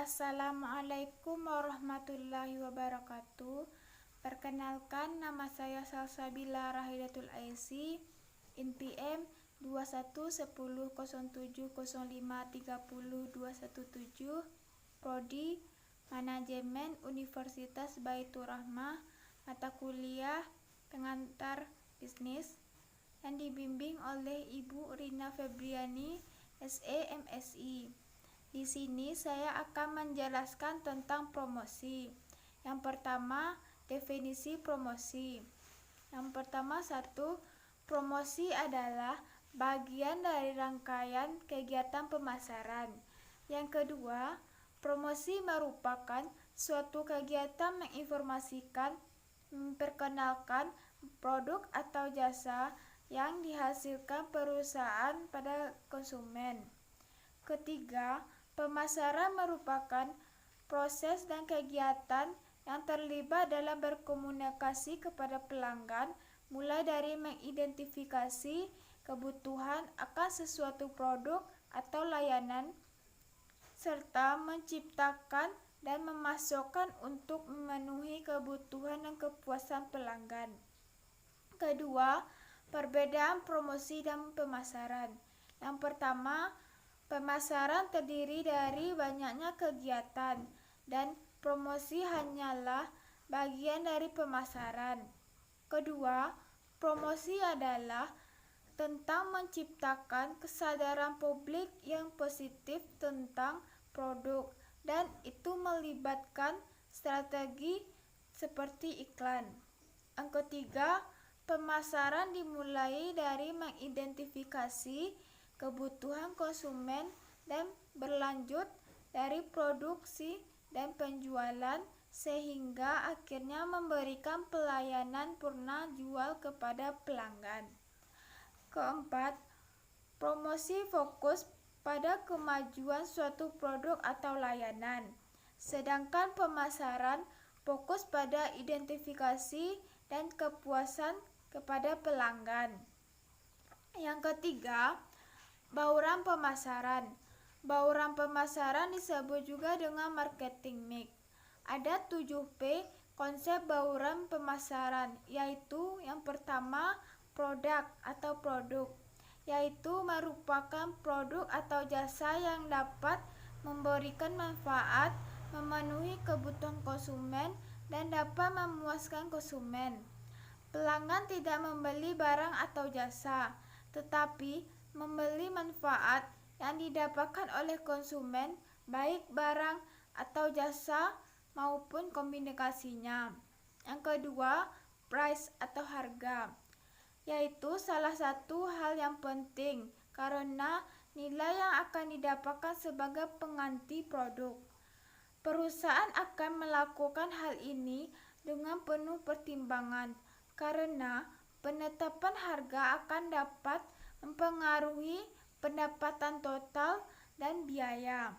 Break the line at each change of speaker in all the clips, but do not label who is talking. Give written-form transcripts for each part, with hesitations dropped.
Assalamualaikum warahmatullahi wabarakatuh. Perkenalkan, nama saya Salsabila Rahidatul Aisy, INPM 211070530217, Prodi Manajemen Universitas Baitur Rahmah, mata kuliah Pengantar Bisnis, yang dibimbing oleh Ibu Rina Febriani, SE MSI. Di sini saya akan menjelaskan tentang promosi. Yang pertama, definisi promosi. Yang pertama, promosi adalah bagian dari rangkaian kegiatan pemasaran. Yang kedua, promosi merupakan suatu kegiatan menginformasikan, memperkenalkan produk atau jasa yang dihasilkan perusahaan pada konsumen. Ketiga, pemasaran merupakan proses dan kegiatan yang terlibat dalam berkomunikasi kepada pelanggan, mulai dari mengidentifikasi kebutuhan akan sesuatu produk atau layanan, serta menciptakan dan memasokkan untuk memenuhi kebutuhan dan kepuasan pelanggan. Kedua, perbedaan promosi dan pemasaran. Yang pertama, pemasaran terdiri dari banyaknya kegiatan, dan promosi hanyalah bagian dari pemasaran. Kedua, promosi adalah tentang menciptakan kesadaran publik yang positif tentang produk, dan itu melibatkan strategi seperti iklan. Yang ketiga, pemasaran dimulai dari mengidentifikasi kebutuhan konsumen dan berlanjut dari produksi dan penjualan sehingga akhirnya memberikan pelayanan purna jual kepada pelanggan. Keempat, promosi fokus pada kemajuan suatu produk atau layanan, sedangkan pemasaran fokus pada identifikasi dan kepuasan kepada pelanggan. Yang ketiga, bauran pemasaran. Bauran pemasaran disebut juga dengan marketing mix. Ada 7P konsep bauran pemasaran, yaitu yang pertama, produk atau produk, yaitu merupakan produk atau jasa yang dapat memberikan manfaat, memenuhi kebutuhan konsumen, dan dapat memuaskan konsumen. Pelanggan tidak membeli barang atau jasa, tetapi membeli manfaat yang didapatkan oleh konsumen, baik barang atau jasa maupun kombinasinya. Yang kedua, price atau harga, yaitu salah satu hal yang penting karena nilai yang akan didapatkan sebagai pengganti produk. Perusahaan akan melakukan hal ini dengan penuh pertimbangan karena penetapan harga akan dapat mempengaruhi pendapatan total dan biaya.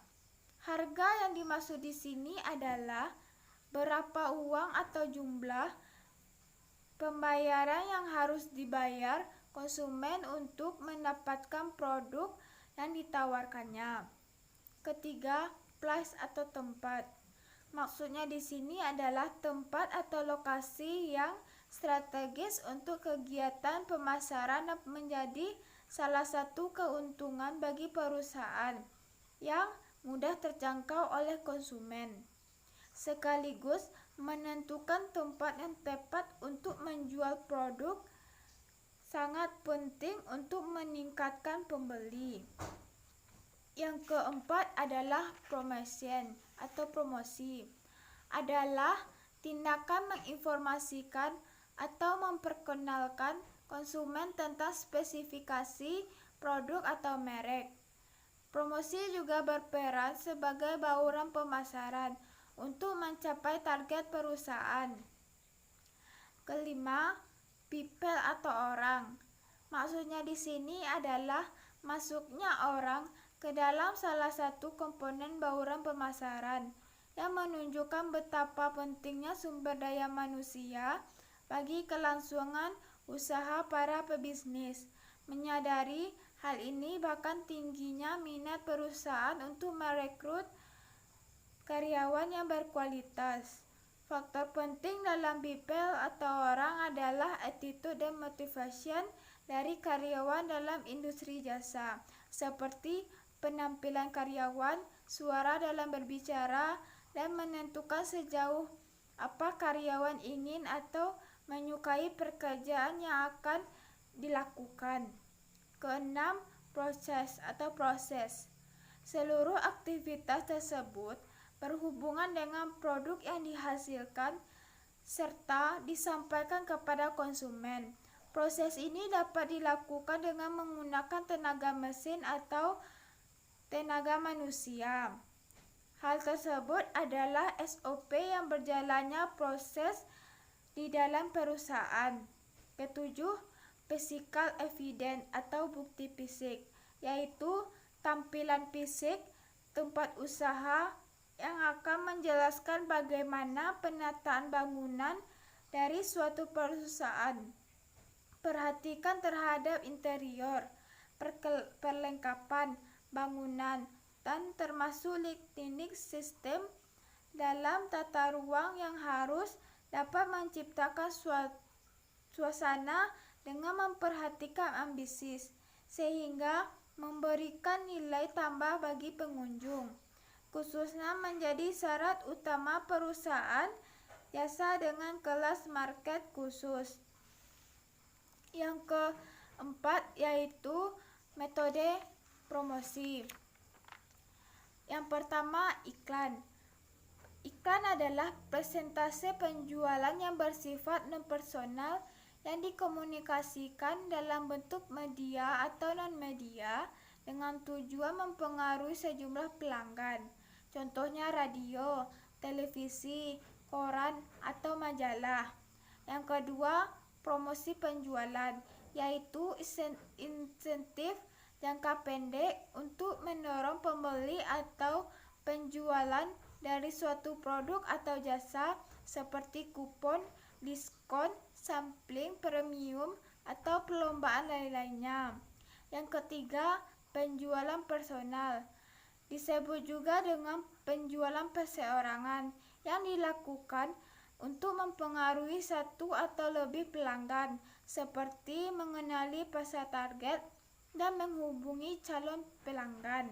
Harga yang dimaksud di sini adalah berapa uang atau jumlah pembayaran yang harus dibayar konsumen untuk mendapatkan produk yang ditawarkannya. Ketiga, place atau tempat. Maksudnya di sini adalah tempat atau lokasi yang strategis untuk kegiatan pemasaran dan menjadi salah satu keuntungan bagi perusahaan yang mudah terjangkau oleh konsumen. Sekaligus menentukan tempat yang tepat untuk menjual produk sangat penting untuk meningkatkan pembeli. Yang keempat adalah promotion atau promosi. Adalah tindakan menginformasikan atau memperkenalkan konsumen tentang spesifikasi produk atau merek. Promosi juga berperan sebagai bauran pemasaran untuk mencapai target perusahaan. Kelima, people atau orang. Maksudnya di sini adalah masuknya orang ke dalam salah satu komponen bauran pemasaran yang menunjukkan betapa pentingnya sumber daya manusia bagi kelangsungan usaha para pebisnis. Menyadari hal ini bahkan tingginya minat perusahaan untuk merekrut karyawan yang berkualitas. Faktor penting dalam people atau orang adalah attitude dan motivation dari karyawan dalam industri jasa, seperti penampilan karyawan, suara dalam berbicara, dan menentukan sejauh apa karyawan ingin atau menyukai pekerjaan yang akan dilakukan. Keenam, proses. Seluruh aktivitas tersebut berhubungan dengan produk yang dihasilkan serta disampaikan kepada konsumen. Proses ini dapat dilakukan dengan menggunakan tenaga mesin atau tenaga manusia. Hal tersebut adalah SOP yang berjalannya proses di dalam perusahaan. Ketujuh, physical evidence atau bukti fisik, yaitu tampilan fisik tempat usaha yang akan menjelaskan bagaimana penataan bangunan dari suatu perusahaan. Perhatikan terhadap interior, perlengkapan bangunan, dan termasuk lighting sistem dalam tata ruang yang harus dapat menciptakan suasana dengan memperhatikan ambisius, sehingga memberikan nilai tambah bagi pengunjung, khususnya menjadi syarat utama perusahaan jasa dengan kelas market khusus. Yang keempat yaitu metode promosi. Yang pertama, iklan. Iklan adalah presentase penjualan yang bersifat non-personal yang dikomunikasikan dalam bentuk media atau non-media dengan tujuan mempengaruhi sejumlah pelanggan. Contohnya radio, televisi, koran, atau majalah. Yang kedua, promosi penjualan, yaitu insentif jangka pendek untuk mendorong pembeli atau penjualan dari suatu produk atau jasa seperti kupon, diskon, sampling premium, atau perlombaan lain-lainnya. Yang ketiga, penjualan personal. Disebut juga dengan penjualan perseorangan yang dilakukan untuk mempengaruhi satu atau lebih pelanggan, seperti mengenali pasar target dan menghubungi calon pelanggan.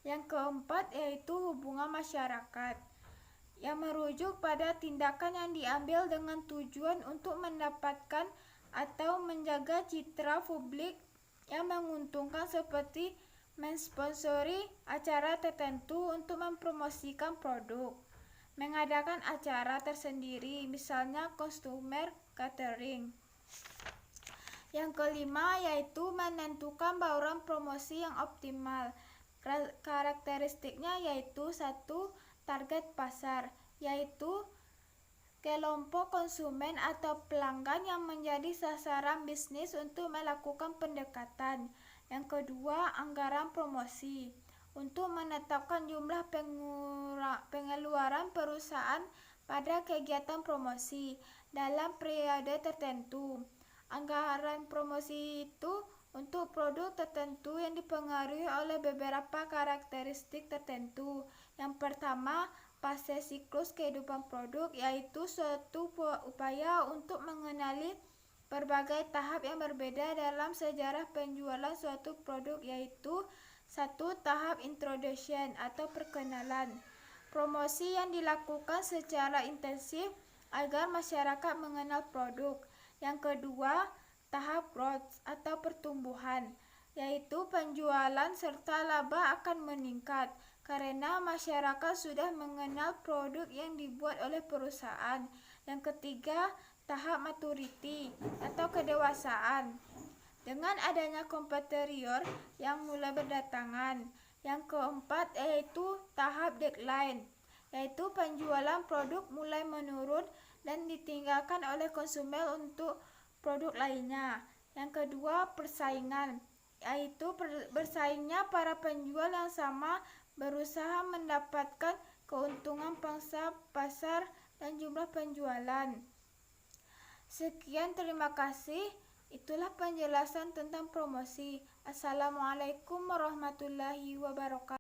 Yang keempat yaitu hubungan masyarakat, yang merujuk pada tindakan yang diambil dengan tujuan untuk mendapatkan atau menjaga citra publik yang menguntungkan, seperti mensponsori acara tertentu untuk mempromosikan produk, mengadakan acara tersendiri, misalnya customer catering. Yang kelima yaitu menentukan bauran promosi yang optimal. Karakteristiknya yaitu satu, target pasar, yaitu kelompok konsumen atau pelanggan yang menjadi sasaran bisnis untuk melakukan pendekatan. Yang kedua, anggaran promosi, untuk menetapkan jumlah pengeluaran perusahaan pada kegiatan promosi dalam periode tertentu. Anggaran promosi itu untuk produk tertentu yang dipengaruhi oleh beberapa karakteristik tertentu. Yang pertama, fase siklus kehidupan produk, yaitu suatu upaya untuk mengenali berbagai tahap yang berbeda dalam sejarah penjualan suatu produk, yaitu satu, tahap introduction atau perkenalan, promosi yang dilakukan secara intensif agar masyarakat mengenal produk. Yang kedua, tahap growth atau pertumbuhan, yaitu penjualan serta laba akan meningkat karena masyarakat sudah mengenal produk yang dibuat oleh perusahaan. Yang ketiga, tahap maturity atau kedewasaan, dengan adanya kompetitor yang mulai berdatangan. Yang keempat yaitu tahap decline, yaitu penjualan produk mulai menurun dan ditinggalkan oleh konsumen untuk produk lainnya. Yang kedua, persaingan, yaitu bersaingnya para penjual yang sama berusaha mendapatkan keuntungan pangsa pasar dan jumlah penjualan. Sekian, terima kasih. Itulah penjelasan tentang promosi. Assalamualaikum warahmatullahi wabarakatuh.